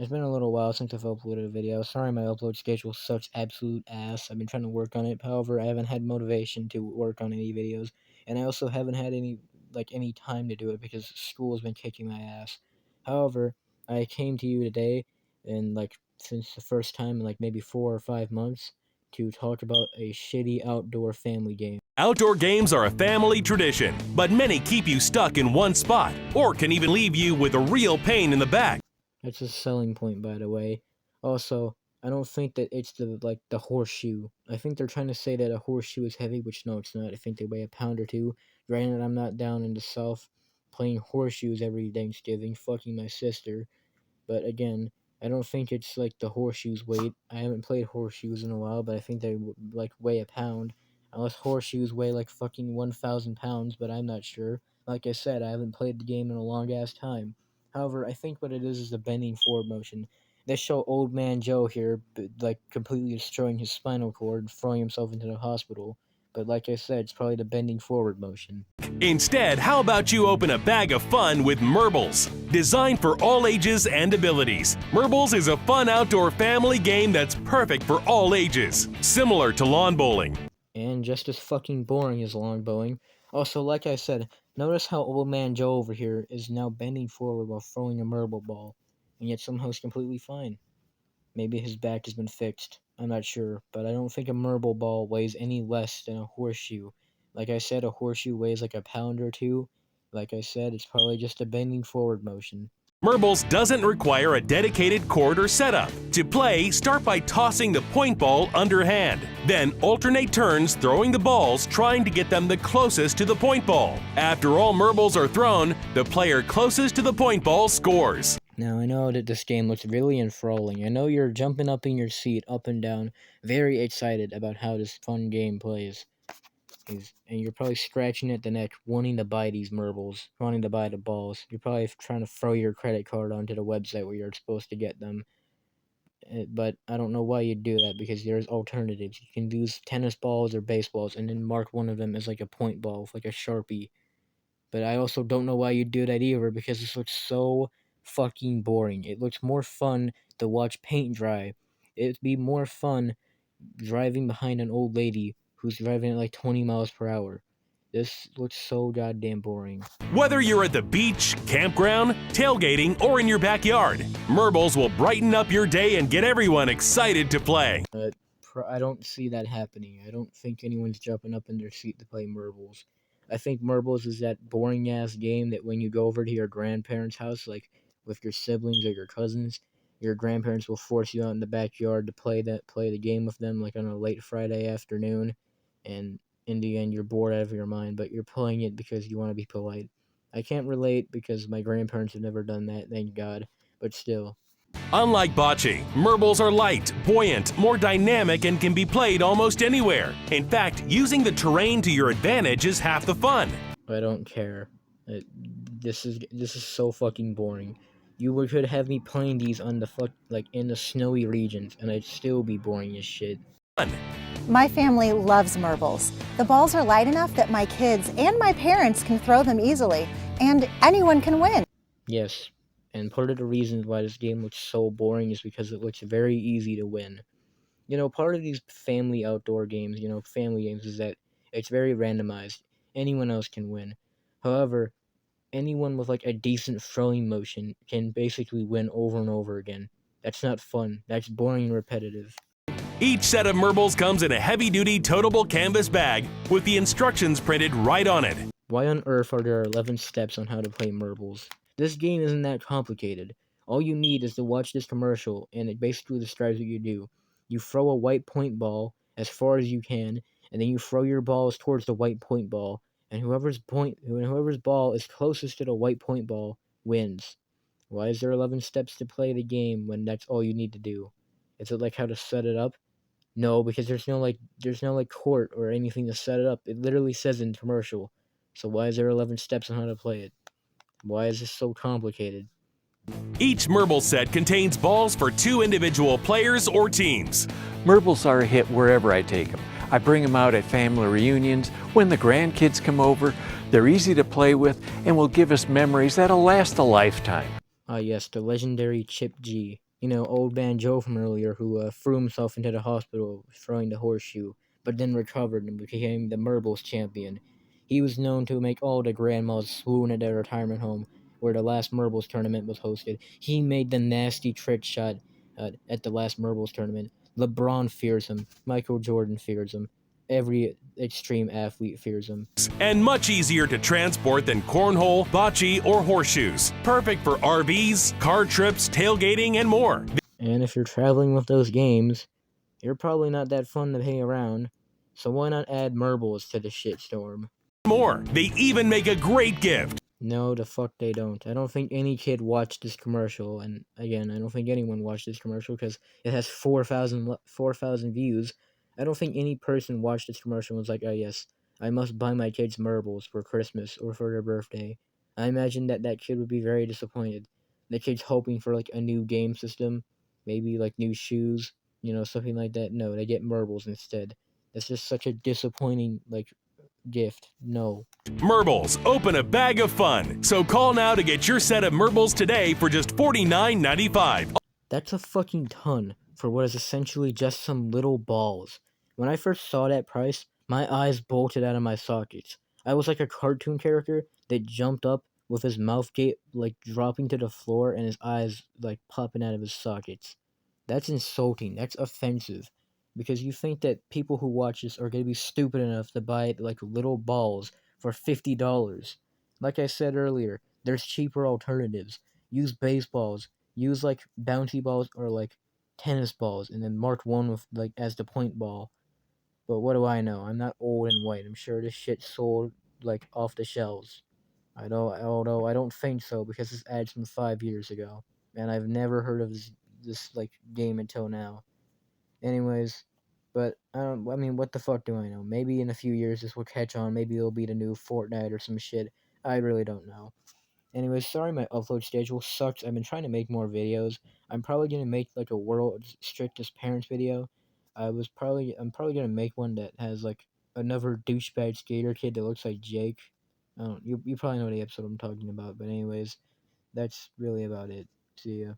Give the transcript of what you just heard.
It's been a little while since I've uploaded a video. Sorry my upload schedule sucks absolute ass. I've been trying to work on it. However, I haven't had motivation to work on any videos. And I also haven't had any time to do it because school has been kicking my ass. However, I came to you today and since the first time in maybe 4 or 5 months to talk about a shitty outdoor family game. Outdoor games are a family tradition, but many keep you stuck in one spot or can even leave you with a real pain in the back. That's a selling point, by the way. Also, I don't think that it's the horseshoe. I think they're trying to say that a horseshoe is heavy, which no, it's not. I think they weigh a pound or two. Granted, I'm not down in the South playing horseshoes every Thanksgiving, fucking my sister. But again, I don't think it's like the horseshoes weight. I haven't played horseshoes in a while, but I think they weigh a pound. Unless horseshoes weigh like fucking 1,000 pounds, but I'm not sure. Like I said, I haven't played the game in a long ass time. However, I think what it is the bending forward motion. They show old man Joe here, completely destroying his spinal cord, throwing himself into the hospital. But like I said, it's probably the bending forward motion. Instead, how about you open a bag of fun with Merbles? Designed for all ages and abilities, Merbles is a fun outdoor family game that's perfect for all ages, similar to lawn bowling. And just as fucking boring as lawn bowling. Also, like I said, notice how old man Joe over here is now bending forward while throwing a marble ball, and yet somehow he's completely fine. Maybe his back has been fixed. I'm not sure, but I don't think a marble ball weighs any less than a horseshoe. Like I said, a horseshoe weighs like a pound or two. Like I said, it's probably just a bending forward motion. Merbles doesn't require a dedicated court or setup. To play, start by tossing the point ball underhand. Then alternate turns throwing the balls, trying to get them the closest to the point ball. After all Merbles are thrown, the player closest to the point ball scores. Now, I know that this game looks really enthralling. I know you're jumping up in your seat, up and down, very excited about how this fun game plays. And you're probably scratching at the neck, wanting to buy these marbles, wanting to buy the balls. You're probably trying to throw your credit card onto the website where you're supposed to get them. But I don't know why you'd do that, because there's alternatives. You can use tennis balls or baseballs, and then mark one of them as like a point ball, like a Sharpie. But I also don't know why you'd do that either, because this looks so fucking boring. It looks more fun to watch paint dry. It'd be more fun driving behind an old lady who's driving at like 20 miles per hour. This looks so goddamn boring. Whether you're at the beach, campground, tailgating, or in your backyard, Merbles will brighten up your day and get everyone excited to play. I don't see that happening. I don't think anyone's jumping up in their seat to play Merbles. I think Merbles is that boring ass game that when you go over to your grandparents' house, like with your siblings or your cousins, your grandparents will force you out in the backyard to play the game with them, like on a late Friday afternoon, and in the end you're bored out of your mind, but you're playing it because you want to be polite. I can't relate because my grandparents have never done that, thank God, but still. Unlike bocce, Merbles are light, buoyant, more dynamic, and can be played almost anywhere. In fact, using the terrain to your advantage is half the fun. I don't care. This is so fucking boring. You could have me playing these on the in the snowy regions, and I'd still be boring as shit. My family loves marbles. The balls are light enough that my kids and my parents can throw them easily, and anyone can win. Yes, and part of the reason why this game looks so boring is because it looks very easy to win. You know, part of these family outdoor games, family games, is that it's very randomized. Anyone else can win. However, anyone with like a decent throwing motion can basically win over and over again. That's not fun. That's boring and repetitive. Each set of Merbles comes in a heavy-duty toteable canvas bag with the instructions printed right on it. Why on earth are there 11 steps on how to play Merbles? This game isn't that complicated. All you need is to watch this commercial, and it basically describes what you do. You throw a white point ball as far as you can, and then you throw your balls towards the white point ball, and whoever's ball is closest to the white point ball wins. Why is there 11 steps to play the game when that's all you need to do? Is it like how to set it up? No, because there's no court or anything to set it up. It literally says in commercial. So why is there 11 steps on how to play it? Why is this so complicated? Each Merble set contains balls for 2 individual players or teams. Merbles are a hit wherever I take them. I bring them out at family reunions, when the grandkids come over. They're easy to play with and will give us memories that'll last a lifetime. Ah yes, the legendary Chip G. You know, old man Joe from earlier who threw himself into the hospital throwing the horseshoe, but then recovered and became the marbles champion. He was known to make all the grandmas swoon at their retirement home where the last marbles tournament was hosted. He made the nasty trick shot at the last marbles tournament. LeBron fears him. Michael Jordan fears him. Every extreme athlete fears him. And much easier to transport than cornhole, bocce, or horseshoes. Perfect for RVs, car trips, tailgating, and more. And if you're traveling with those games, you're probably not that fun to hang around. So why not add marbles to the shitstorm? More. They even make a great gift. No, the fuck they don't. I don't think any kid watched this commercial, and again, I don't think anyone watched this commercial because it has 4,000 views. I don't think any person watched this commercial and was like, oh yes, I must buy my kids marbles for Christmas or for their birthday. I imagine that that kid would be very disappointed. The kid's hoping for like a new game system, maybe like new shoes, you know, something like that. No, they get marbles instead. That's just such a disappointing like gift. No. Marbles, open a bag of fun. So call now to get your set of marbles today for just $49.95. That's a fucking ton for what is essentially just some little balls. When I first saw that price, my eyes bolted out of my sockets. I was like a cartoon character that jumped up with his mouth gate like dropping to the floor and his eyes like popping out of his sockets. That's insulting. That's offensive. Because you think that people who watch this are going to be stupid enough to buy like little balls for $50. Like I said earlier, there's cheaper alternatives. Use baseballs. Use like bouncy balls or like tennis balls and then mark one with like as the point ball. But what do I know? I'm not old and white. I'm sure this shit sold like off the shelves. Although I don't think so because this ad's from 5 years ago. And I've never heard of this like game until now. Anyways, but I mean, what the fuck do I know? Maybe in a few years this will catch on. Maybe it'll be the new Fortnite or some shit. I really don't know. Anyways, sorry my upload schedule sucks. I've been trying to make more videos. I'm probably gonna make like a world's strictest parents video. I'm probably gonna make one that has like another douchebag skater kid that looks like Jake. I don't, you probably know the episode I'm talking about. But anyways, that's really about it. See ya.